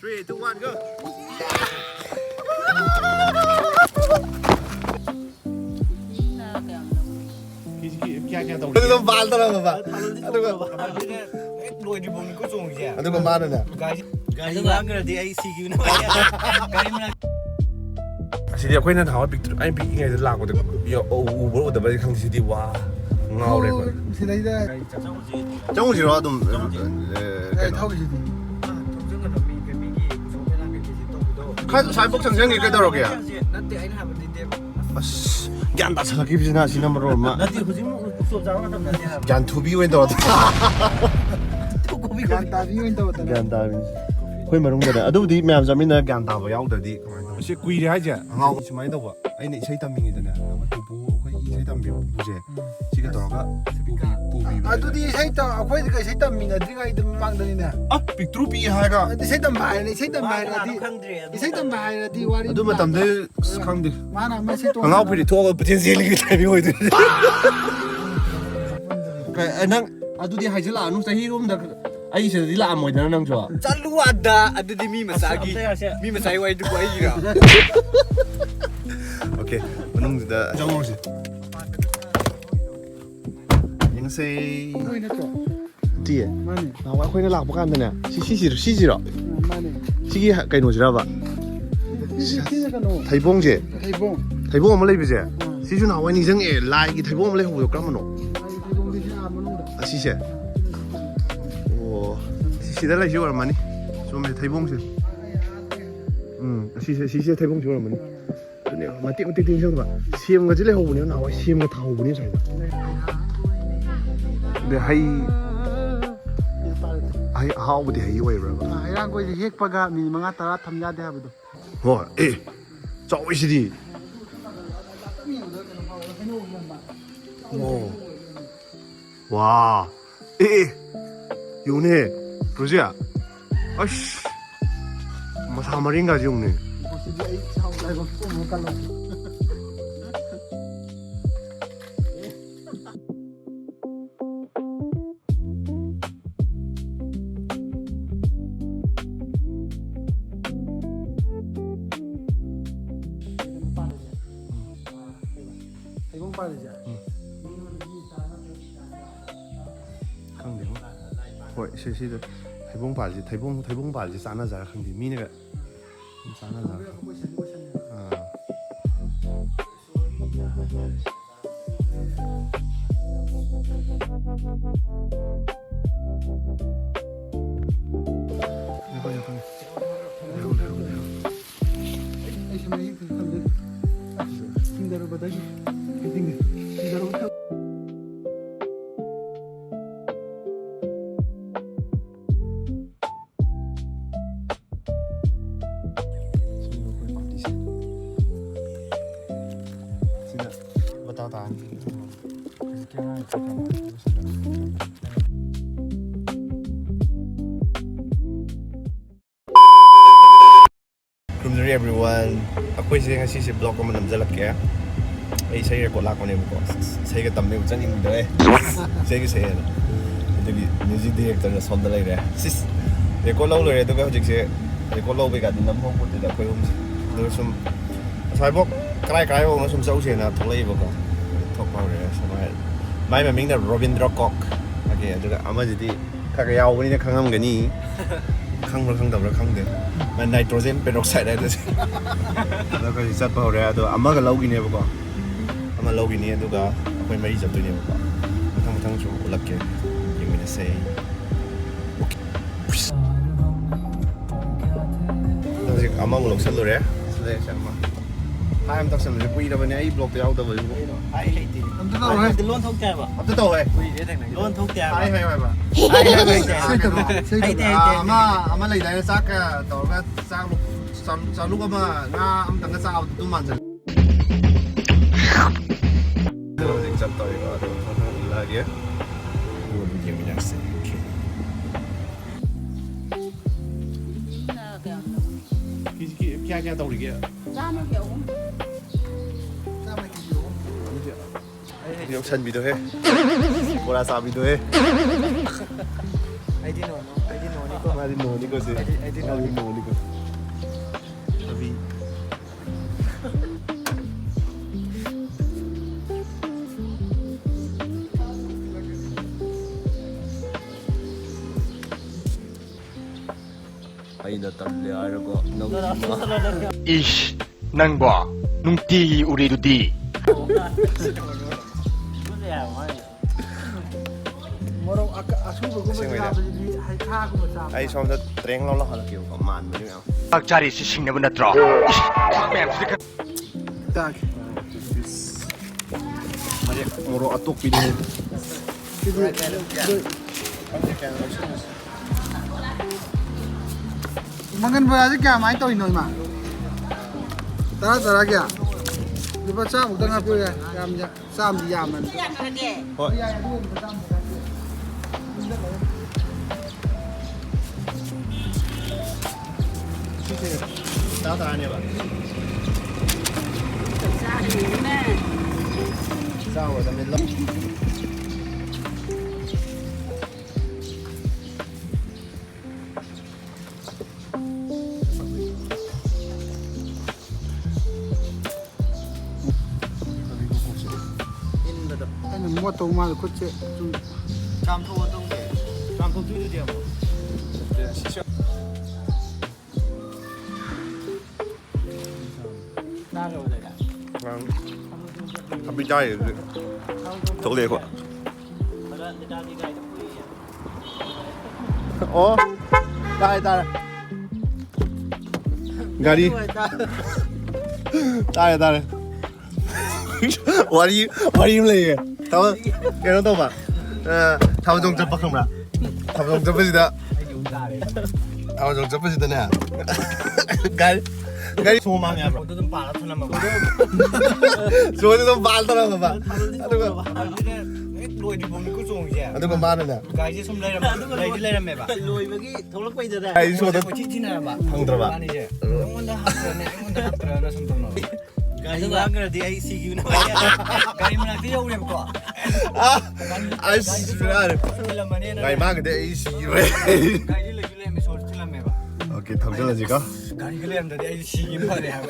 3, 2, 1, go. क्या तौर Itu bal terang apa? lôi đi bùng có dùng gì à? Itu kemana nih? Cái bang rồi thì ai xì cứu nó cái mà Sidi aku ini tahu pik ai pik ini adalah aku tu yo uber udah balik kang sidi wah ngau deh kan. 시대이다. Trong gì đó tụm 에 타고 시대. khai sai bốc thằng gì cái đâu rồi kìa? nanti anh làm đi tiếp Gan đã sao cái gì na xin number rồi mà. nanti hujan mau usut jauh kan nanti làm Gan thu bi quên đâu. tu kopi 간다 비윈다 왔다. Gan ta bi. Khơi mà đúng rồi đấy. À đâu đi mẹ làm mình là gan ta vào nhau được đi. Sẽ quy ra chứ. Ngao chỉ mấy đâu ạ? Anh này xây tầm mình rồi nè. Bố khơi xây tầm mình bố gì? Chỉ cái đó cái bố bi. 아두디 세이다 아코이드 그 세이다 미나 디가 이들 망더니네. À, bị trú bị hai cái. 근데 세이다 마이네 세이다 마이라디. 이 세이다 마이라디 와리. À đâu mà tầm đấy không đi. 많아 마 세이도. Ngao bị thua cái tiền gì cái tai bị hồi đấy. Cái anh đang à đâu đi hai chứ là nó thấy hôm đó anh sẽ đi làm rồi đó năng cho. Selalu ada di mie masagi mie masai wa itu gua ira Ok, mình đã trong ngồi gì? Những xe 보이네 또. 뒤에. 많이. 나와 거기 나가 보고 앉네. 시지로. 많이. 시기 cái nồi gì đó vậy? 시기가 노. Thầy bông gì? 대봉. Thầy bông mà lấy bây giờ. Xí chú nào anh dưng ấy lại cái thầy bông mà lấy hồ được lắm mà nó. 대봉 대신 아무는 거. À xí xe. Ồ, xí đó là chú làm mà đi. Chú mày thầy bông gì? xí xe thầy bông chú làm mà đi. Mà tiệm xem bạn. Xem cái chỉ lấy hồ bún nào xem cái thầu bún này. 근데 하이 하우디 하이 왜 그래? 이런 거 이제 핵바가 미망아 따라 탐야돼 하거든. 와, 저이시디. 오. 와. 요네. 보지야. 아이씨. 뭐 사마리인가 지용네. 이거 못 갈라. 대봉 빠르지. không được. Vậy sẽ được. Thấy bông bà gì sáng là giờ không thì mi này sáng là giờ. Tao tàn. Good day everyone. Aku sih ngasih si vlog ko manam jalak ya. Saya record lah ko ni ko. Saya ka tamne ucan in deh. Saya. Jadi music director na sonda lai re. Sis. Record lau le to ka hojik se. Record lau be ka nam ho ko da ko hum. Do sum. Sai bok cái nó sum sau xe na thong lai bok ko. Thok pa re sama. Mai ma ming da Robindra Kok. Okay, aduga ama jadi kagayao ni na khangam gani. khangdabra khangde man nitrogen peroxide ai dase da ka sat pa hore ado ama ga logi ne ba ko ama logi ne adu ga akoi mari jab ne ba ko mathang chu ulak ke yimi ne sei okay da ji ama ulok sel re sele sama hai am tak sel je pui da ba ne ai block yau da ba ai hay thì 또 나와. luôn thông kèm à ab to hai ui thế thằng này luôn thông kèm hai ba ama lai dai sak ka to ga sa lu ama nga am tang ga sa tu man sa chặt tỏi vào là kia buồn gì mình đang xem क्या तौर kia. Yung san video he, wala sa video he. ai đi nổ nó đi Mari noni ko siya. Mari noni ko. Sabi. Ay natalli ko nung 이씨, 난과 뭉띠 우리도디. Morong asuba ko ba hay kha ko ba ay somda treng lo halaki ko man ba niyo. 박자리 시식내 문나들어. tak. Mari muro atok pili. Mangan ba aja kya mai to inoi ma. Tara kya. Lupa sa mo tanga pyo ya. Yam ja. Sam di yaman. Hoi. Ya ya du lupa sam. Tao ta niya ba? Sao rồi tao lên lắm. Anh mua tàu mà có chuyện. Cam thua tông để cam thua thứ gì không? Na rồi đấy. Không biết chơi tốt liệt quá. Ồ, đây đây. Gari. Đây. What are you like? Tao cái nó đâu mà? Tao dùng chấp không ra? Tao dùng chấp gì đó? Tao dùng chấp gì đó nè? Gari số mang nhà. Tôi từng bảo là thằng nào mà. số thì nó bán tao mà bạn. Lùi đi vùng cứ dùng gì à? Nó còn bán nè. Cái gì xong đây là mẹ bà. Lùi với cái thấu lúc bây giờ đây. Ai số đó chi nào bà? không được bạn. Anh ấy ông đã học rồi này, ông đã học rồi nó xong rồi. Cái gì đó cái gì ấy CQ nó. Cái mình làm cái đâu đẹp quá. Ai swear. Ngày ba cái đấy gì vậy? Cái gì là cái làm số thì làm mẹ bà. Ok, thằng đó là gì cơ? Cái làm đó ấy CQ mà đẹp.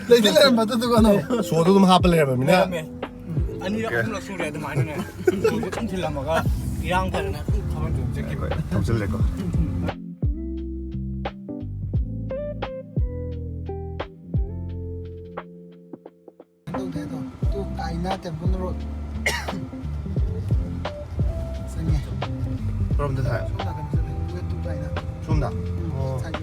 Lấy cái làm mà tôi còn đâu. số tôi cũng hấp lên rồi nè. Anh ấy cũng là số đẹp mà này. Cũng thì làm mà cái yang phải là không được chứ cái. Thằng chân lên cơ. Đâu thế thôi. Tôi cài na tem con rồi. Sang nghe. 그럼 돼. Chúng ta cần phải quên tụi này nè. 좀다. Sang nghe.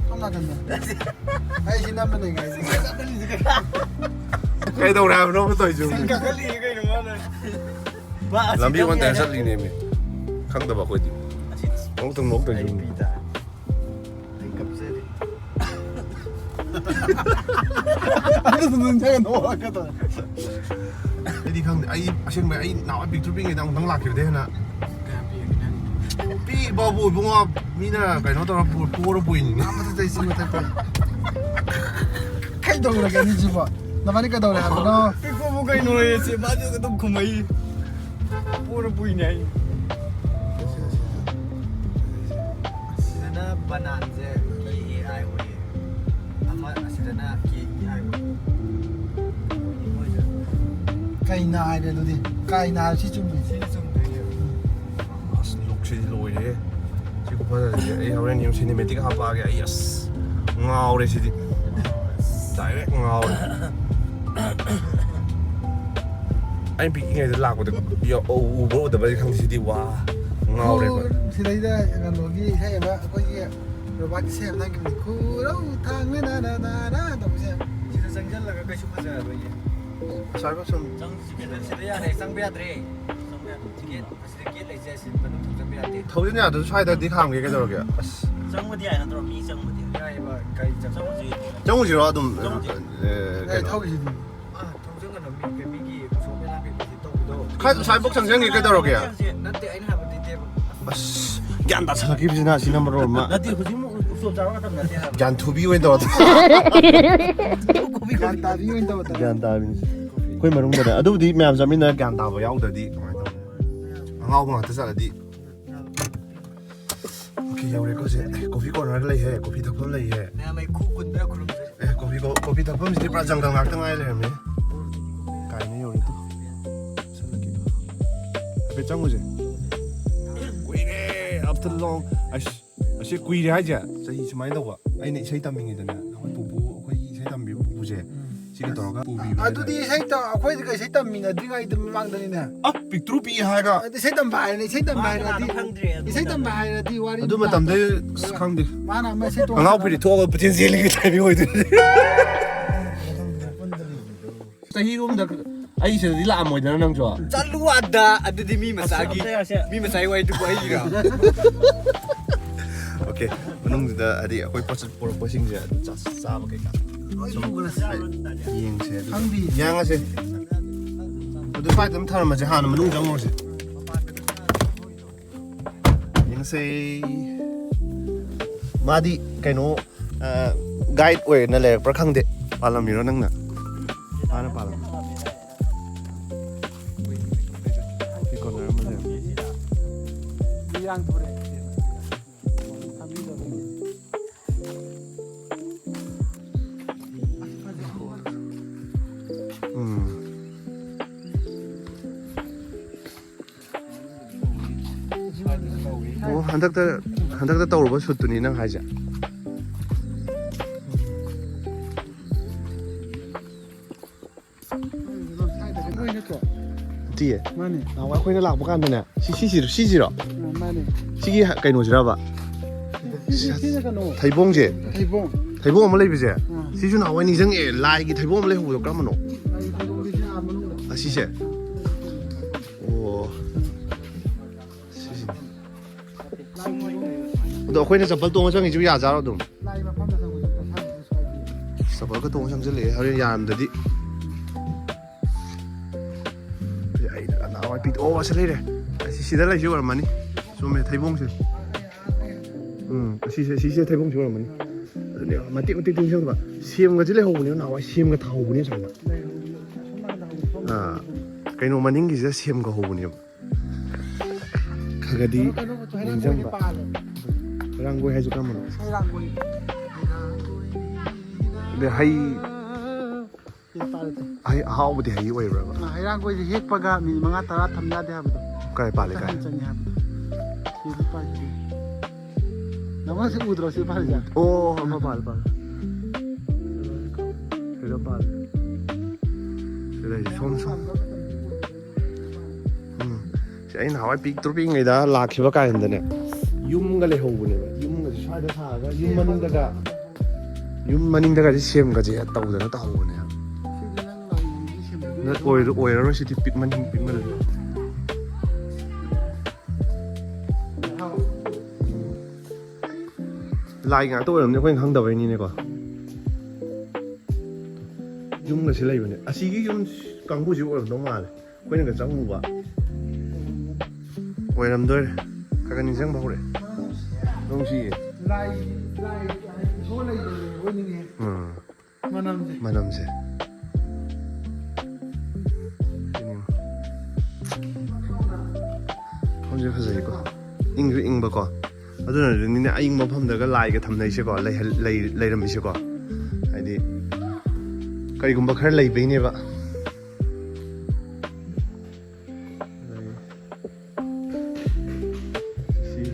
Không là cần đâu. Hay xin năm bên này ngày gì? Cái đầu nào nó mới tồi dùng. Cái gì cái đúng không này? Làm biết quan tài rất linh em. Không tao bảo quên đi. Không từng nốt tồi dùng. Anh đừng thấy nó cái đó. Cái đi không ai xin mày ai nào ai bị chụp người đang lạc kiểu thế nè. Pi bao bùi bung à mi nè cái nó tao bùi nó bùi nhỉ. 아무도 돼 있으면 될 거야. 칼도 그렇게 아니지 뭐. 나만이니까 너네 하고 너. Cái cô mua cây nuôi sẽ bán cho cái tôm không ấy. Mua nó bùi này. Sina banan je AI oi. Ama sina ki AI oi. cây nai đây đi. cây nai chỉ chuẩn bị. 녹지 로이래. 지금 봐야 돼. 이 하우렌 님 시네매틱 하바게 예스. ngầu đây chị. Direct ngầu. Anh bị ngày lạc của yo Uber ở đây không đi qua. Ngầu đây. thì đây đây gần rồi cái hay mà có gì rồi bác xem đang cái khu đâu thang lên na đâu xem. Chỉ là sang dân là cái số bao giờ rồi nhỉ? Sao có xong. Sang cái này sang bây giờ đấy. Sang bây giờ cái này sẽ xin bên trong sang bây giờ đấy. Thấu chứ nhà tôi xoay tới đi khám cái rồi kìa. Sang một điểm nó mi sang một điểm. Cái mà cái sang một gì? 정우 씨로 좀 này thâu cái gì. À, thông thường là mình cái mình gì số bên làm việc thì tôi đó. 칼 살복 장생이 깨달아 그야. Nó tự anh làm một tí ꯒ꯭ꯌꯥꯟ ꯇꯥꯁꯜꯂꯛꯈꯤꯕꯁꯤꯅ ꯁꯤꯅ ꯃꯔꯣꯜ ꯑꯃ ꯅꯠꯇꯦ ꯍꯧꯖꯤꯛꯃꯨꯛ ꯎꯁꯣꯞ ꯆꯥꯕ ꯃꯇꯝ ꯅꯠꯇꯦ ꯍꯥꯏꯕ ꯒ꯭ꯌꯥꯟ ꯊꯨꯕꯤ ꯑꯣꯏꯅ ꯇꯧꯔ ꯒ꯭ꯌꯥꯟ ꯇꯥꯕꯤ ꯑꯣꯏꯅ ꯇꯧꯕ ꯒ꯭ꯌꯥꯟ ꯇꯥꯕꯤꯅꯤ ꯑꯩꯈꯣꯏ ꯃꯅꯨꯡꯗꯅꯦ ꯑꯗꯨꯕꯨꯗꯤ ꯃꯌꯥꯝ ꯆꯠꯃꯤꯟꯅꯔ ꯒ꯭ꯌꯥꯟ ꯇꯥꯕ ꯌꯥꯎꯗ꯭ꯔꯗꯤ ꯀꯃꯥꯏꯅ ꯇꯧꯅꯤ ꯑꯉꯥꯎꯕ ꯉꯥꯛꯇ ꯆꯠꯂꯗꯤ ꯑꯣꯀꯦ ꯌꯧꯔꯦꯀꯣ ꯁꯦ ꯀꯣꯐꯤ ꯀꯣꯔꯅꯔ ꯂꯩꯍꯦ ꯀꯣꯐꯤ ꯊꯛꯐꯝ ꯂꯩꯍꯦ ꯃꯌꯥꯝ ꯑꯩ ꯈꯨ ꯀꯨꯟꯗ꯭ꯔꯥ ꯈꯨꯔꯨꯝꯖꯩ ꯀꯣꯐꯤ ꯊꯛꯐꯝꯁꯤꯗꯤ ꯄꯨꯔꯥ ꯖꯪꯒꯜ ꯉꯥꯛꯇ ꯉꯥꯏ ꯂꯩꯔꯝꯃꯦ ꯀꯥꯏꯅ ꯌꯧꯔꯦ ꯇꯨ ꯆꯠꯂꯒꯦꯀꯣ ꯍꯥꯏꯐꯦꯠ ꯆꯪꯉꯨꯁꯦ ꯀꯨꯏꯔꯦ ꯑꯐꯇꯔ ꯂꯣꯡ ꯑꯁꯤ ꯀꯨꯏꯔꯦ ꯍꯥꯏꯁꯦ ꯆꯍꯤ ꯁꯨꯃꯥꯏꯅ ꯇꯧꯕ ꯑꯩꯅ ꯏꯁꯩ ꯇꯝꯃꯤꯉꯩꯗꯅꯦ ꯑꯩꯈꯣꯏ ꯄꯨꯄꯨ ꯑꯩꯈꯣꯏꯒꯤ ꯏꯁꯩ ꯇꯝꯕꯤꯕ ꯄꯨꯄꯨꯁꯦ ꯁꯤꯒ ꯇꯧꯔꯒ ꯄꯨꯕꯤꯕ ꯑꯗꯨꯗꯤ ꯑꯩꯈꯣꯏꯗꯤ ꯏꯁꯩ ꯇꯝꯃꯤꯟꯅꯗ꯭ꯔꯤꯉꯩꯗ ꯃꯃꯥꯡꯗꯅꯤꯅꯦ ꯄꯤꯛꯇ꯭ꯔꯨ ꯄꯤ ꯍꯥꯏꯔꯒ ꯏꯁꯩ ꯇꯝꯕ ꯍꯥꯏꯔꯗꯤ ꯏꯁꯩ ꯇꯝꯕ ꯍꯥꯏꯔꯗꯤ ꯈꯪꯗ꯭ꯔꯦ ꯏꯁꯩ ꯇꯝꯕ ꯍꯥꯏꯔꯗꯤ ꯋꯥꯔꯤ ꯑꯗꯨ ꯃꯇꯝꯗ ꯈꯪꯗꯦ ꯃꯥꯅ ꯑꯃ ꯏꯁꯩ ꯑꯉꯥꯎ ꯐꯤꯗꯤ ꯊꯣꯛꯑꯒ ꯄꯨꯊꯦꯟ ꯆꯦꯜꯂꯤꯉꯩ ꯇꯥꯏꯃꯤꯡ ꯑꯣꯏꯗꯣꯏꯅꯤ ꯆꯍꯤꯔꯣꯝꯗ ꯑꯩ ꯁꯤꯗꯗꯤ ꯂꯥꯛꯑꯝꯃꯣꯏꯗꯅ ꯅꯪꯁꯨ ꯆꯠꯂꯨ ꯑꯗ ꯑꯗꯨꯗꯤ ꯃꯤ ꯃꯆꯥꯒꯤ ꯋꯥꯏꯗꯨꯕꯨ ꯑꯩꯒꯤꯔ ꯑꯣꯀꯦ ꯃꯅꯨꯡꯗꯨꯗ ꯍꯥꯏꯗꯤ ꯑꯩꯈꯣꯏ ꯄꯣꯠ ꯄꯨꯔꯛꯄꯁꯤꯡꯁꯦ ꯆꯥꯕ ꯀꯩꯀꯥ ꯁꯨꯝ ꯌꯦꯡꯁꯦ ꯈꯪꯕꯤ ꯌꯥꯡꯉꯁꯦ ꯑꯗꯨ ꯁ꯭ꯋꯥꯏꯗ ꯑꯗꯨꯝ ꯊꯝꯃꯁꯦ ꯍꯥꯟꯅ ꯃꯅꯨꯡ ꯆꯪꯉꯨꯔꯁꯦ ꯌꯦꯡꯁꯦ ꯃꯥꯗꯤ ꯀꯩꯅꯣ ꯒꯥꯏꯗ ꯑꯣꯏꯅ ꯂꯩꯔꯛꯄ꯭ꯔꯥ ꯈꯪꯗꯦ ꯄꯥꯜꯂꯝꯃꯤꯔꯣ ꯅꯪꯅ ꯃꯥꯅ ꯄꯥꯜꯂꯝꯃꯤ ꯀꯣꯔꯅꯔ ꯑꯃ ꯂꯩꯔꯝꯃꯤ ꯏꯔꯥꯡ ꯊꯣꯔꯦ ꯑꯣ ꯍꯟꯗꯛꯇ ꯇꯧꯔꯨꯕ ꯁꯨꯠꯇꯨꯅꯤ ꯅꯪ ꯍꯥꯏꯁꯦ ꯅꯠꯇꯤꯌꯦ ꯃꯥꯅꯦ ꯅꯍꯥꯟꯋꯥꯏ ꯑꯩꯈꯣꯏꯅ ꯂꯥꯛꯄ ꯀꯥꯟꯗꯅꯦ ꯁꯤꯁꯤꯔꯣ ꯃꯥꯅꯦ ꯁꯤꯒꯤ ꯀꯩꯅꯣꯁꯤꯔꯕ ꯁꯤꯅ ꯀꯩꯅꯣ ꯊꯩꯕꯣꯡꯁꯦ ꯊꯩꯕꯣꯡ ꯑꯃ ꯂꯩꯕꯁꯦ ꯁꯤꯁꯨ ꯅꯍꯥꯟꯋꯥꯏ ꯅꯤꯡꯁꯤꯡꯉꯛꯑꯦ ꯂꯥꯏꯒꯤ ꯊꯩꯕꯣꯡ ꯑꯃ ꯂꯩꯍꯧꯕꯗꯣ ꯀꯔꯝꯕꯅꯣ ꯑꯁꯤꯁꯦ ꯑꯣ ꯁꯤꯁꯤꯅꯦ ꯑꯗꯣ ꯑꯩꯈꯣꯏꯅ ꯆꯄꯜ ꯇꯣꯡꯉ ꯆꯪꯉꯤꯁꯨ ꯌꯥꯖꯥꯔꯣ ꯑꯗꯨꯝ ꯂꯥꯏ ꯃꯐꯝꯗ ꯆꯄꯜꯒ ꯇꯣꯡꯉ ꯆꯪꯁꯤꯜꯂꯛꯑꯦ ꯍꯣꯔꯦꯟ ꯌꯥꯔꯝꯗꯗꯤ ꯑꯩ ꯅꯍꯥꯟꯋꯥꯏ ꯑꯣ ꯑꯁꯤ ꯂꯩꯔꯦ ꯑꯁꯤ ꯁꯤꯗ ꯂꯩꯁꯤ ꯑꯣꯏꯔꯝꯃꯅꯤ ꯆꯨꯝꯃꯦ ꯊꯩꯕꯣꯡꯁꯦ ꯁꯤꯁꯦ ꯊꯩꯕꯣꯡꯁꯦ ꯑꯣꯏꯔꯝꯃꯅꯤ ꯑꯗꯨꯅꯦ ꯃꯇꯦꯛ ꯇꯤꯡꯁꯤꯟꯕ ꯁꯦꯝꯒꯁꯦ ꯂꯩꯍꯧꯕꯅꯦꯕ ꯅꯍꯥꯟꯋꯥꯏ ꯁꯦꯝꯒ ꯊꯥꯍꯧꯕꯅꯦ ꯁꯨꯃꯥꯏꯅ ꯀꯩꯅꯣ ꯃꯅꯤꯡꯒꯤꯁꯤꯗ ꯁꯦꯝꯒ ꯍꯧꯕꯅꯦꯕ ꯈꯒꯗꯤ ꯅꯤꯡꯁꯤꯡꯕ ꯔꯪꯒꯣꯏ ꯍꯥꯏꯁꯨ ꯀꯔꯝꯕꯅꯣ ꯑꯗꯩ ꯍꯩ ꯑꯍꯥꯎꯕꯗꯤ ꯍꯩ ꯑꯣꯏꯕ꯭ꯔꯕ ꯍꯩꯔꯥꯡꯒꯣꯏꯁꯦ ꯍꯦꯛꯄꯒ ꯃꯤꯅꯤꯠ 5-10 ꯊꯝ ꯌꯥꯗꯦ ꯍꯥꯏꯕꯗꯣ ꯀꯥꯏ ꯄꯥꯜꯂꯦ ꯀꯥꯏ ꯆꯪꯉꯦ ꯍꯥꯏꯕꯗꯣ ꯁꯤꯗ ꯄꯥꯜꯂꯤ ꯅꯪꯁꯤ ꯎꯗ꯭ꯔꯣ ꯁꯤ ꯄꯥꯜꯂꯤꯁꯦ ꯑꯣ ꯑꯃ ꯄꯥꯜꯂꯦ ꯁꯤꯗ ꯄꯥꯜꯂꯦ ꯁꯤꯗ ꯁꯣꯝ ꯁꯤ ꯑꯩ ꯅꯍꯥꯟꯋꯥꯏ ꯄꯤꯛꯏꯉꯩꯗ ꯂꯥꯛꯈꯤꯕ ꯀꯥꯟꯗꯅꯦ ꯌꯨꯝꯒ ꯂꯩꯍꯧꯕꯅꯦꯕ ꯌꯨꯝꯒꯁꯦ ꯁ꯭ꯋꯥꯏꯗ ꯁꯥꯔꯒ ꯌꯨꯝ ꯃꯅꯤꯡꯗꯒꯗꯤ ꯁꯦꯝꯒꯁꯦ ꯇꯧꯗꯅ ꯇꯧꯍꯧꯕꯅꯦ ꯑꯣꯏꯔꯔꯣꯏ ꯁꯤꯗꯤ ꯄꯤꯛꯃꯜꯂꯦ ꯂꯥꯏ ꯉꯥꯛꯇ ꯑꯣꯏꯔꯝꯅꯤ ꯑꯩꯈꯣꯏꯅ ꯈꯪꯗꯕꯩꯅꯤꯅꯦꯀꯣ ꯌꯨꯝꯒꯁꯤ ꯂꯩꯕꯅꯦ ꯑꯁꯤꯒꯤ ꯌꯨꯝ ꯀꯥꯡꯕꯨꯁꯤ ꯑꯣꯏꯔꯝꯗꯧ ꯃꯥꯜꯂꯦ ꯑꯩꯈꯣꯏꯅꯒ ꯆꯪꯉꯨꯕ ꯑꯣꯏꯔꯝꯗꯣꯏꯔꯦ ꯈꯔ ꯅꯤꯡꯁꯤꯡꯕ ꯍꯧꯔꯛꯑꯦ ꯅꯨꯡꯁꯤꯌꯦ ꯏꯁꯣꯔ ꯂꯩꯕꯅꯦ ꯑꯣꯏꯅꯤꯡꯉꯦ ꯃꯅꯝꯁꯦ ꯃꯐꯝꯁꯦ ꯐꯖꯩꯀꯣ ꯏꯪꯁꯨ ꯏꯪꯕꯀꯣ ꯑꯗꯨꯅꯅꯤꯅꯦ ꯑꯏꯪꯕ ꯃꯐꯝꯗꯒ ꯂꯥꯏꯒ ꯊꯝꯅꯩꯁꯦꯀꯣ ꯂꯩꯔꯝꯃꯤꯁꯦꯀꯣ ꯍꯥꯏꯗꯤ ꯀꯔꯤꯒꯨꯝꯕ ꯈꯔ ꯂꯩꯕꯩꯅꯦꯕ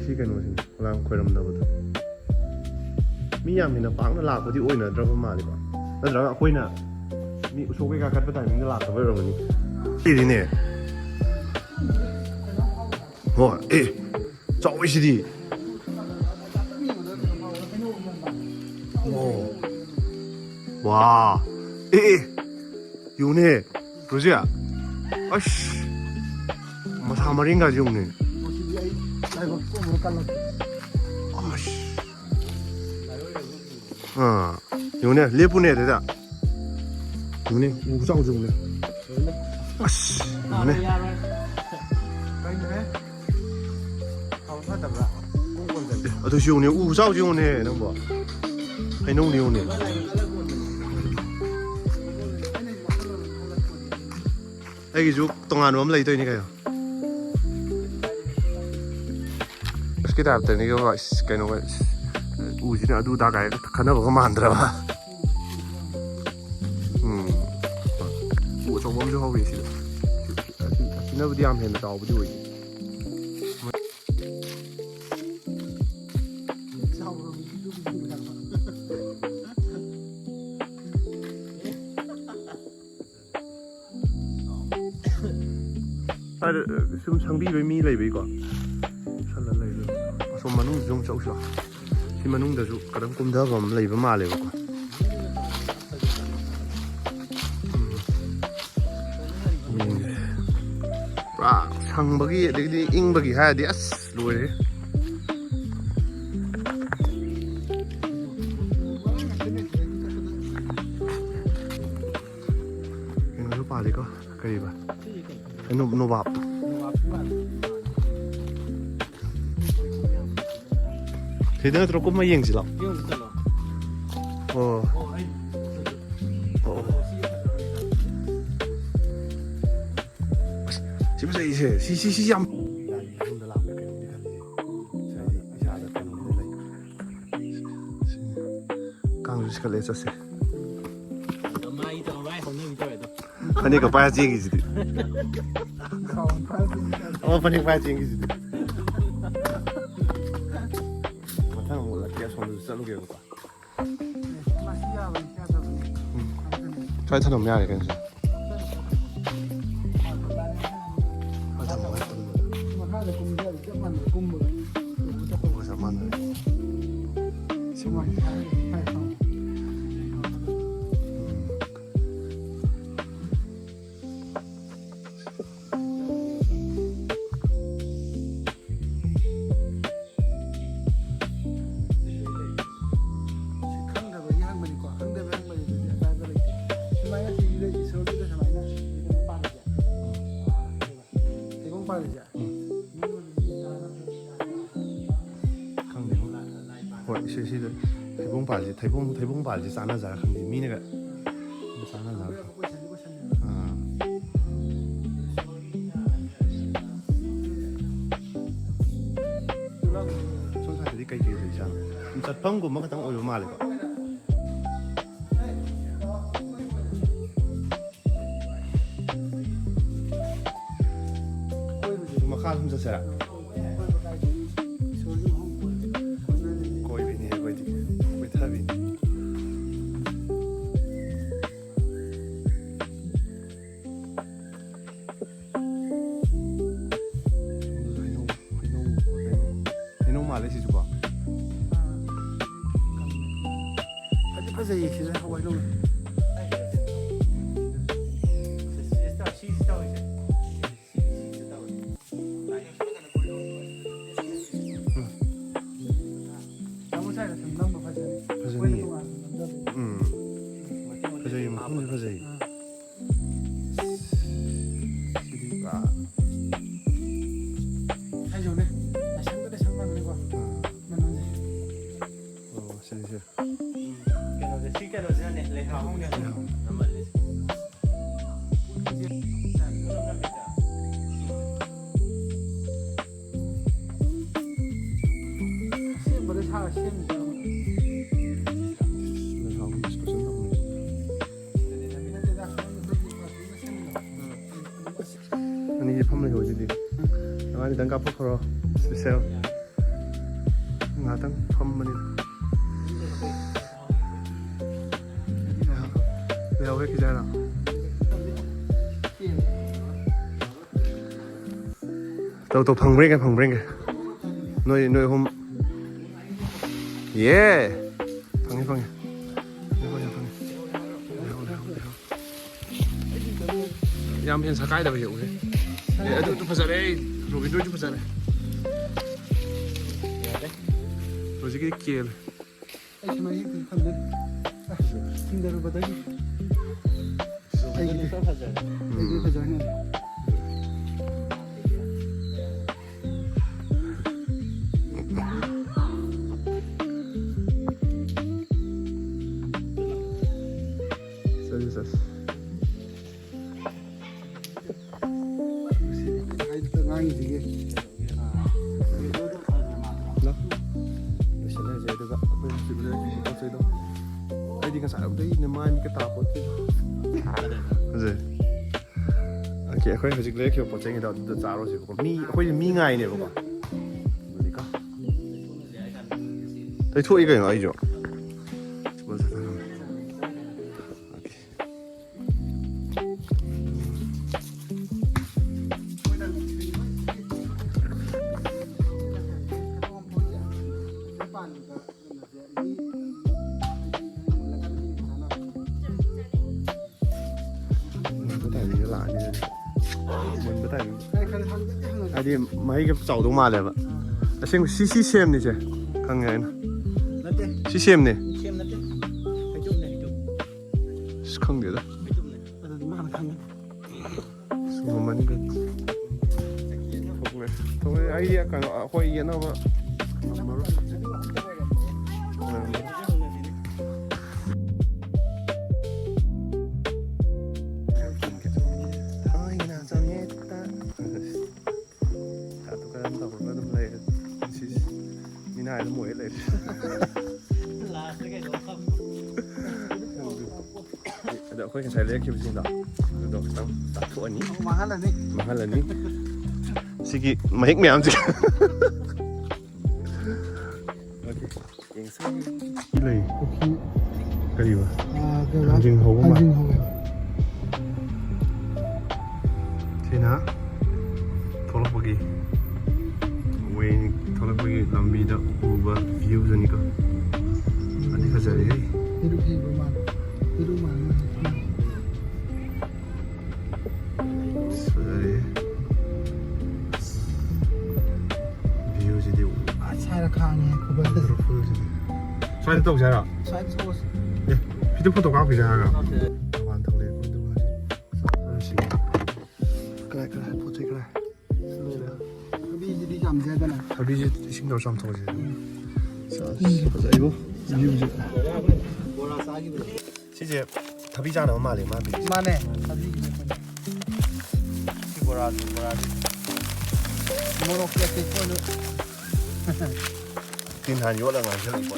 ꯁꯤ ꯀꯩꯅꯣꯁꯤꯅꯦ ꯈꯣꯏꯔꯥꯡ ꯈꯣꯏꯔꯝꯅꯕꯗꯣ ꯃꯤ ꯌꯥꯝ ꯍꯦꯟꯅ ꯄꯥꯛꯅ ꯂꯥꯛꯄꯗꯤ ꯑꯣꯏꯅꯗ꯭ꯔꯕ ꯃꯥꯜꯂꯦꯀꯣ ꯅꯠꯇ꯭ꯔꯒ ꯑꯩꯈꯣꯏꯅ ꯃꯤ ꯎꯁꯣꯞ ꯀꯩꯀꯥ ꯀꯠꯄ ꯇꯥꯏꯃꯤꯡꯗ ꯂꯥꯛꯇꯕ ꯑꯣꯏꯔꯝꯒꯅꯤ ꯁꯤꯗꯤꯅꯦ ꯍꯣꯏ ꯆꯥꯎꯋꯤ ꯁꯤꯗꯤ ꯑꯣ ꯋꯥ ꯌꯦꯡꯉꯨꯅꯦ ꯔꯣꯖꯤꯌꯥ ꯑꯁ ꯃꯁꯥ ꯃꯔꯦꯡꯒꯥꯁꯦ ꯌꯦꯡꯉꯨꯅꯦ ꯌꯦꯡꯉꯨꯅꯦ ꯂꯦꯞꯄꯨꯅꯦ ꯑꯗꯨꯗ ꯌꯦꯡꯉꯨꯅꯦ ꯎꯆꯥꯎꯁꯦ ꯌꯦꯡꯉꯨꯅꯦ ꯑꯁ ꯌꯦꯡꯉꯨꯅꯦ ꯐꯠꯇꯕ꯭ꯔꯥ ꯑꯗꯨꯁꯨ ꯌꯦꯡꯉꯨꯅꯦ ꯎ ꯆꯥꯎꯁꯨ ꯌꯦꯡꯉꯨꯅꯦ ꯅꯪꯕꯣ ꯍꯩꯅꯧꯅꯦ ꯌꯦꯡꯉꯨꯅꯦ ꯑꯩꯒꯤꯁꯨ ꯇꯣꯉꯥꯟꯕ ꯑꯃ ꯂꯩꯗꯣꯏꯅꯤ ꯀꯩꯅꯣ ꯀꯤ ꯇꯥꯏꯞꯇꯅꯤꯀꯣ ꯀꯩꯅꯣꯒ ꯎꯁꯤꯅ ꯑꯗꯨ ꯑꯗꯥ ꯀꯥꯏ ꯈꯟꯅꯕꯒ ꯃꯥꯟꯗ꯭ꯔꯕ ꯎ ꯑꯆꯧꯕ ꯑꯃꯁꯨ ꯍꯧꯋꯤ ꯁꯤꯗ ꯑꯁꯤꯅꯕꯨꯗꯤ ꯌꯥꯝ ꯍꯦꯟꯅ ꯆꯥꯎꯕꯗꯤ ꯑꯣꯏꯗꯦ ꯁꯨꯝ ꯁꯪꯕꯤꯕꯩ ꯃꯤ ꯂꯩꯕꯩꯀꯣ ꯁꯜꯂ ꯂꯩꯕ ꯑꯁꯣꯝ ꯃꯅꯨꯡꯗꯁꯨ ꯑꯃꯨꯛ ꯆꯧꯁꯤꯂꯣ ꯁꯤ ꯃꯅꯨꯡꯗꯁꯨ ꯀꯔꯝ ꯀꯨꯝꯊꯕ ꯑꯃ ꯂꯩꯕ ꯃꯥꯜꯂꯦꯕꯀꯣ ꯄꯨꯔꯥ ꯁꯪꯕꯒꯤ ꯑꯗꯒꯤꯗꯤ ꯏꯪꯕꯒꯤ ꯍꯥꯏꯔꯗꯤ ꯑꯁ ꯂꯣꯏꯔꯦ ꯀꯩꯅꯣꯁꯨ ꯄꯥꯜꯂꯤꯀꯣ ꯀꯔꯤꯕ ꯅꯣꯕꯥꯞ ꯁꯤꯗ ꯅꯠꯇ꯭ꯔꯣ ꯀꯨꯝꯃ ꯌꯦꯡꯁꯤ ꯂꯥꯎ ꯑꯣ ꯁꯤ ꯐꯖꯩꯁꯦ ꯁꯤ ꯌꯥꯝ ꯃꯅꯨꯡꯗ ꯂꯥꯛꯄ ꯀꯩꯅꯣꯝꯗꯤ ꯈꯜꯂꯤꯁꯦ ꯍꯥꯏꯗꯤ ꯏꯁꯥꯗ ꯀꯩꯅꯣꯝꯗꯤ ꯂꯩ ꯀꯥꯡꯁꯨ ꯁꯤꯈꯠꯂꯦ ꯆꯠꯁꯦ ꯐꯅꯦꯛꯀ ꯄꯥꯏꯔ ꯆꯦꯡꯒꯤꯁꯤꯗꯤ ꯐꯅꯦꯛ ꯄꯥꯏꯔ ꯆꯦꯡꯒꯤꯁꯤꯗꯤ ꯃꯊꯪ ꯑꯃꯨꯛ ꯂꯛꯀꯦ ꯑꯁꯣꯝꯗꯁꯨ ꯆꯠꯂꯨꯒꯦꯕꯀꯣ ꯁ꯭ꯋꯥꯏ ꯊꯅꯝ ꯌꯥꯔꯦ ꯀꯩꯅꯣ ꯃꯈꯥꯗ ꯀꯨꯝꯊꯔ ꯆꯞ ꯃꯥꯟꯅꯩ ꯀꯨꯝꯕꯒ ꯆꯞ ꯃꯥꯟꯅꯔꯦ ꯁꯨꯃꯥꯏꯅ ꯈꯪꯗꯕꯒꯤ ꯍꯪꯕꯅꯤꯀꯣ ꯈꯪꯗꯕꯒꯤ ꯍꯪꯕꯅꯤꯗꯨꯗꯤ ꯑꯀꯥꯏꯕ ꯂꯩꯇꯦ ꯁꯨꯃꯥꯏꯅ ꯁꯤꯗ ꯏꯁꯣꯔꯒꯤꯗ ꯁꯨꯃꯥꯏꯅ ꯀꯩꯅꯣ ꯄꯥꯜꯂꯤꯁꯦ ꯊꯩꯕꯣꯡ ꯄꯥꯜꯂꯤꯁꯦ ꯈꯪꯗꯦ ꯍꯣꯏ ꯁꯤꯗ ꯊꯩꯕꯣꯡ ꯄꯥꯜꯁꯤ ꯆꯥꯟꯅꯖꯔ ꯈꯪꯗꯦ ꯃꯤꯅꯒ ꯆꯥꯟꯅꯖꯔ ꯁꯣꯝ ꯁꯥꯏꯗꯗꯤ ꯀꯩꯀꯩ ꯂꯩꯖꯥꯠꯅꯣ ꯆꯠꯐꯝꯒꯨꯝꯕ ꯈꯛꯇꯪ ꯑꯣꯏꯕ ꯃꯥꯜꯂꯦꯀꯣ ꯃꯈꯥ ꯁꯨꯝ ꯆꯠꯁꯤꯔꯥ ꯀꯣꯏꯕꯤꯅꯤ ꯑꯩꯈꯣꯏꯗꯤ ꯀꯣꯏꯊꯕꯤꯅꯤ ꯍꯩꯅꯧ ꯃꯥꯜꯂꯦ ꯁꯤꯁꯨꯀꯣ ꯐꯖꯩꯌꯦ ꯁꯤꯗ ꯍꯋꯥꯏ ꯂꯧꯋꯦ ꯐꯖꯅꯤ ꯐꯖꯩ ꯃꯐꯝꯁꯨ ꯐꯖꯩ ꯁꯤꯗꯤ ꯄꯨꯔꯥ ꯍꯥꯏꯖꯧꯅꯦ ꯂꯥꯏꯁꯪꯒ ꯁꯪꯕꯅꯤꯀꯣ ꯃꯅꯨꯡꯁꯦ ꯑꯣ ꯁꯤꯁꯦ ꯀꯩꯅꯣꯁꯦ ꯁꯤ ꯀꯩꯅꯣꯁꯤꯅꯅꯦ ꯂꯩꯍꯥꯎꯅꯦ ꯑꯁꯦꯡꯕꯗ ꯁꯥꯔ ꯁꯦꯝꯃꯤꯗ ꯑꯅꯤꯁꯦ ꯐꯝ ꯂꯩꯍꯧꯁꯤꯗꯤ ꯑꯗꯨꯃꯥꯏꯅ ꯈꯤꯇꯪ ꯀꯥꯞꯊꯣꯛꯈ꯭ꯔꯣ ꯏꯁꯄꯤꯁꯦꯜ ꯉꯥꯏꯍꯥꯛꯇꯪ ꯐꯝꯕꯅꯤꯗ ꯂꯩꯍꯧ ꯍꯦꯛ ꯈꯤꯖꯔ ꯇꯧ ꯐꯪꯕ꯭ꯔꯦꯡꯒꯦ ꯅꯣꯏ ꯑꯍꯨꯝ ꯌꯦ ꯐꯪꯉꯦ ꯌꯥꯝ ꯍꯦꯟꯅ ꯁꯀꯥꯏꯗꯕ ꯍꯦꯛꯎꯍꯦ ꯑꯗꯨ ꯐꯖꯔꯦ ꯔꯣꯕꯤꯟꯗ꯭ꯔꯣꯁꯨ ꯐꯖꯔꯦ ꯍꯧꯖꯤꯛꯀꯤ ꯀꯦꯜ ꯑꯩ ꯁꯨꯃꯥꯏꯅ ꯍꯦꯛꯇ ꯈꯟꯗꯦ ꯊꯤꯡꯗꯔꯨꯕꯗꯒꯤ ꯑꯩꯒꯤꯗꯤ ꯐꯖꯔꯅꯤ Hai ngangidige. loiꯁꯜꯂꯁꯦ ꯑꯗꯨꯒ ꯑꯩꯈꯣꯏ ꯍꯧꯖꯤꯛ ꯂꯩꯔꯤꯕ ꯄꯣꯠ ꯆꯩꯗꯣ ꯑꯩꯗꯤ ꯉꯁꯥꯏ ꯑꯃꯗꯩ ꯃꯥꯏꯃꯤꯠꯀ ꯇꯥꯄꯣꯠꯇꯦ ꯐꯖꯩ ꯑꯣꯀꯦ ꯑꯩꯈꯣꯏ ꯍꯧꯖꯤꯛ ꯂꯩꯔꯛꯈꯤꯕ ꯄꯣꯠ ꯆꯩꯒꯤꯗꯣ ꯑꯗꯨꯗ ꯆꯥꯔꯨꯁꯦꯕꯀꯣ ꯑꯩꯈꯣꯏꯁꯦ ꯃꯤ ꯉꯥꯏꯅꯦꯕꯀꯣ ꯇꯩꯊꯣꯛꯏ ꯀꯩꯅꯣ ꯑꯩꯁꯨ ꯍꯥꯏꯗꯤ ꯃꯍꯩꯒ ꯆꯥꯎꯗꯧ ꯃꯥꯜꯂꯦꯕ ꯑꯁꯦꯡꯕ ꯁꯤ ꯁꯦꯝꯅꯤꯁꯦ ꯈꯪꯉꯦ ꯑꯩꯅ ꯁꯤ ꯁꯦꯝꯅꯤ ꯑꯁ ꯈꯪꯗꯦꯗ ꯃꯃꯟꯒ ꯊꯣꯛꯂꯛꯑꯦ ꯑꯩꯗꯤ ꯀꯩꯅꯣ ꯑꯩꯈꯣꯏ ꯌꯦꯠꯅꯕ Minai mo ele. Ada ko yung saya lihat kita sini. Ada tang satu ani. Mahal ni. Mahal ni. Sige, mahik mi am sige. Okay. Yang sini. Ilai. Okay. Kali ba? Cái Jing ho ma. Jing ho. Sina. Tolong pergi. Wayne ꯊꯣꯛꯂꯛꯄꯒꯤ ꯂꯝꯕꯤꯗ ꯎꯕ ꯚ꯭ꯌꯨꯗꯨꯅꯤꯀꯣ ꯑꯗꯨꯗꯤ ꯐꯖꯔꯦ Hidup hidup mana? Hidup mana? ꯐꯖꯔꯦ ꯚ꯭ꯌꯨꯁꯤꯗꯤ Saya rakangnya kubah. ꯋꯥꯟꯗꯔꯐꯨꯜꯁꯤꯗꯤ ꯁ꯭ꯋꯥꯏꯗ ꯇꯧꯁꯦ ꯍꯥꯏꯔꯣ Saya terus. ꯑꯦ ꯁꯤꯗ photo ꯀꯥꯞꯈꯤꯁꯦ ꯍꯥꯏꯔꯒ ꯋꯥꯟ ꯊꯣꯛꯂꯛꯑꯦ ꯀꯗꯥꯏ ꯄꯣꯠ ꯆꯩ ꯀꯗꯥꯏ Tapi jadi jam dia kan? ꯊꯕꯤꯁꯤ ꯏꯁꯤꯡ ꯇꯧꯔ ꯆꯥꯝꯊꯣꯛꯑꯁꯦ ꯐꯖꯩꯕꯣ ꯚ꯭ꯌꯨꯁꯦ Bola sagi bro. ꯁꯤꯁꯦ ꯊꯕꯤ ꯆꯥꯅꯕ ꯃꯥꯜꯂꯦ ꯃꯥꯗꯤ Mana? Tapi ꯁꯤ ꯕꯣꯔꯥꯗꯤ Morok ya ke kono. ꯇꯤꯟ ꯍꯥꯟ ꯌꯣꯠꯂꯒ ꯉꯥꯡꯁꯤꯜꯂꯛꯄ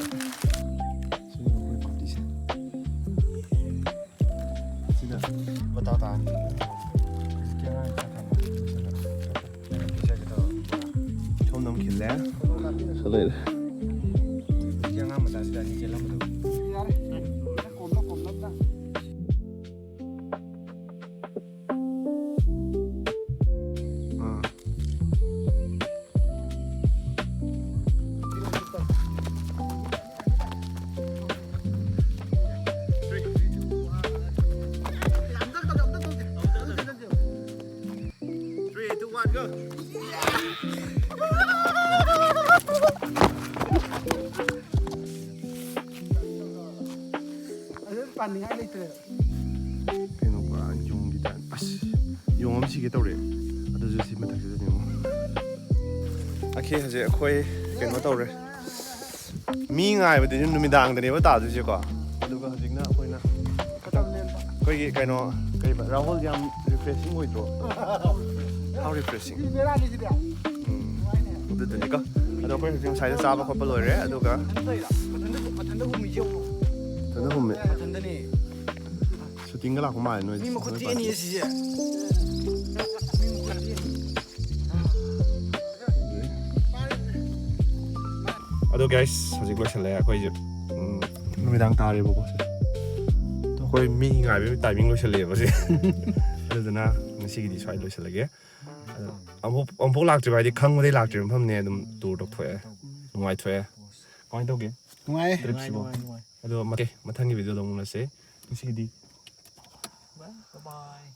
ꯁꯤꯗ ꯕꯇꯥ ꯇꯥꯅꯤ ꯁꯣꯝꯗ ꯑꯃꯨꯛ ꯈꯤꯜꯂꯦ ꯂꯩꯔꯦ ꯑꯉꯥꯡ ꯃꯆꯥꯁꯤꯗ ꯑꯅꯤ ꯆꯦꯜꯂꯝꯕꯗꯣ Yare. Komlo dah. Paningan itu. ꯀꯩꯅꯣ ꯄꯨꯔꯥ ꯌꯣꯡꯒꯤ ꯇꯥꯏꯞ ꯑꯁ ꯌꯣꯡ ꯑꯃ ꯁꯤꯒꯦ ꯇꯧꯔꯦ ꯑꯗꯨꯁꯨ ꯁꯤ ꯃꯊꯛꯁꯤꯗꯅꯦ ꯑꯃꯨꯛ ꯑꯣꯀꯦ ꯍꯧꯖꯤꯛ ꯑꯩꯈꯣꯏ ꯀꯩꯅꯣ ꯇꯧꯔꯦ ꯃꯤ ꯉꯥꯏꯕꯗꯨꯁꯨ ꯅꯨꯃꯤꯗꯥꯡꯗꯅꯦꯕ ꯇꯥꯗꯣꯏꯁꯦꯀꯣ ꯑꯗꯨꯒ ꯍꯧꯖꯤꯛꯅ ꯑꯩꯈꯣꯏꯅ ꯑꯩꯈꯣꯏꯒꯤ ꯀꯩꯅꯣ ꯀꯩꯕ ꯔꯥꯍꯨꯜ ꯌꯥꯝ ꯔꯤꯐ꯭ꯔꯦꯁꯤꯡ ꯑꯣꯏꯗ꯭ꯔꯣ ꯍꯥꯎ ꯔꯤꯐ꯭ꯔꯦꯁꯤꯡ ꯑꯗꯨꯗꯨꯅꯤꯀꯣ ꯑꯗꯣ ꯑꯩꯈꯣꯏ ꯍꯧꯖꯤꯛ ꯉꯁꯥꯏꯗ ꯆꯥꯕ ꯈꯣꯠꯄ ꯂꯣꯏꯔꯦ ꯑꯗꯨꯒ ꯃꯊꯟꯗ ꯍꯨꯝꯃꯤꯁꯦ ꯐꯖꯅ ꯍꯨꯝꯃꯦ ꯃꯊꯟꯗꯅꯤ ꯁꯨꯇꯤꯡꯒ ꯂꯥꯛꯄ ꯃꯥꯜꯂꯦ ꯅꯣꯏ ꯃꯤ ꯃꯈꯨꯠ ꯇꯦꯛꯑꯅꯤ ꯁꯤꯁꯦ ꯑꯗꯣ ꯒꯥꯏꯁ ꯍꯧꯖꯤꯛ ꯂꯣꯏꯁꯜꯂꯦ ꯑꯩꯈꯣꯏꯁꯦ ꯅꯨꯃꯤꯗꯥꯡ ꯇꯥꯔꯦꯕꯀꯣ ꯁꯤ ꯑꯩꯈꯣꯏ ꯃꯤ ꯉꯥꯏꯕꯒꯤ ꯇꯥꯏꯃꯤꯡ ꯂꯣꯏꯁꯜꯂꯦꯕ ꯁꯤ ꯑꯗꯨꯗꯨꯅ ꯉꯁꯤꯒꯤꯗꯤ ꯁ꯭ꯋꯥꯏ ꯂꯣꯏꯁꯜꯂꯒꯦ ꯑꯗꯣ ꯑꯃꯨꯛꯐꯥꯎ ꯂꯥꯛꯇ꯭ꯔꯤꯕ ꯍꯥꯏꯗꯤ ꯈꯪꯕꯗꯩ ꯂꯥꯛꯇ꯭ꯔꯤꯕ ꯃꯐꯝꯅꯦ ꯑꯗꯨꯝ ꯇꯨꯔ ꯇꯧꯊꯣꯛꯑꯦ ꯅꯨꯡꯉꯥꯏꯊꯣꯛꯑꯦ ꯀꯃꯥꯏꯅ ꯇꯧꯒꯦ ꯇ꯭ꯔꯤꯞꯁꯤꯕꯣ ꯑꯗꯣ ꯃꯊꯪꯒꯤ ꯚꯤꯗꯤꯑꯣꯗ ꯑꯃꯨꯛ ꯎꯅꯁꯦ ꯉꯁꯤꯒꯤꯗꯤ Bye.